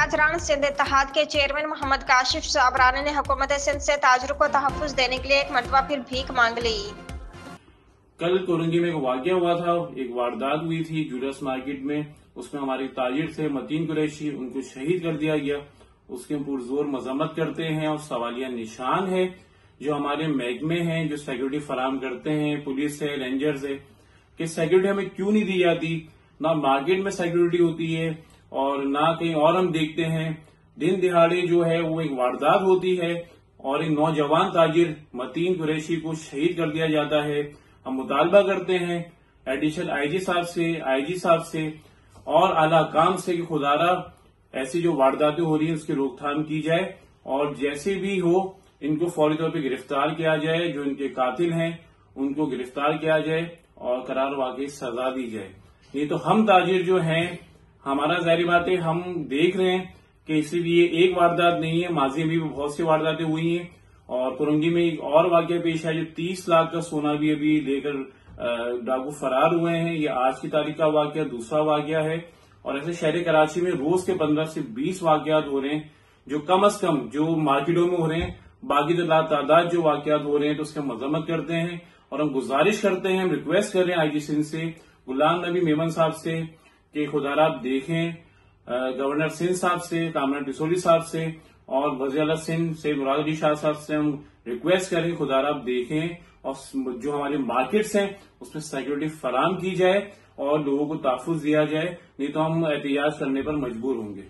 ताजरान सिंध इत्तेहाद के चेयरमैन मोहम्मद काशिफ साबरानी ने हुकूमत सिंध से ताजरों को तहफ़्फ़ुज़ देने के लिए एक मरतबा फिर भीख मांग ली। कल कोरंगी में एक वाक़या हुआ था, एक वारदात हुई थी जूलर्स मार्केट में। उसमें हमारे ताजिर थे मतीन कुरैशी, उनको शहीद कर दिया गया। उसके हम पुरजोर मजम्मत करते हैं और सवालिया निशान है जो हमारे महकमे हैं, जो सिक्योरिटी फराम करते हैं, पुलिस है, रेंजर्स है, कि सिक्योरिटी हमें क्यों नहीं दी जाती। ना मार्केट में सिक्योरिटी होती है और ना कहीं और हम देखते हैं। दिन दिहाड़े जो है वो एक वारदात होती है और एक नौजवान ताजिर मतीन कुरैशी को शहीद कर दिया जाता है। हम मुतालबा करते हैं एडिशनल आईजी साहब से, आईजी साहब से और आला काम से कि खुदारा ऐसी जो वारदातें हो रही हैं उसकी रोकथाम की जाए और जैसे भी हो इनको फौरी तौर पर गिरफ्तार किया जाए। जो इनके कातिल हैं उनको गिरफ्तार किया जाए और करार वाकई सजा दी जाए। ये तो हम ताजिर जो हैं, हमारा जाहिर बात है, हम देख रहे हैं कि इसीलिए एक वारदात नहीं है, माजी में भी बहुत सी वारदातें हुई हैं। और कोरंगी में एक और वाकया पेश है जो 30 लाख का सोना भी अभी लेकर डाकू फरार हुए हैं। ये आज की तारीख का वाकया दूसरा वाकया है और ऐसे शहर कराची में रोज के 15 से 20 वाकयात हो रहे हैं जो कम अज कम जो मार्केटों में हो रहे हैं। बाकी तो तादाद जो वाकयात हो रहे हैं तो उसका मजम्मत करते हैं और हम गुजारिश करते हैं, हम रिक्वेस्ट कर रहे हैं आईजी सिंध से, गुलाम नबी मेमन साहब से कि खुदारा आप देखें, गवर्नर सिंध साहब से, कामरान टिसोली साहब से और वज़ीर आला सिंध से मुराद अली शाह साहब से हम रिक्वेस्ट करें खुदारा आप देखें और जो हमारे मार्केट्स हैं उसमें सिक्योरिटी फराम की जाए और लोगों को तहफ़्फ़ुज़ दिया जाए, नहीं तो हम एहतियाज करने पर मजबूर होंगे।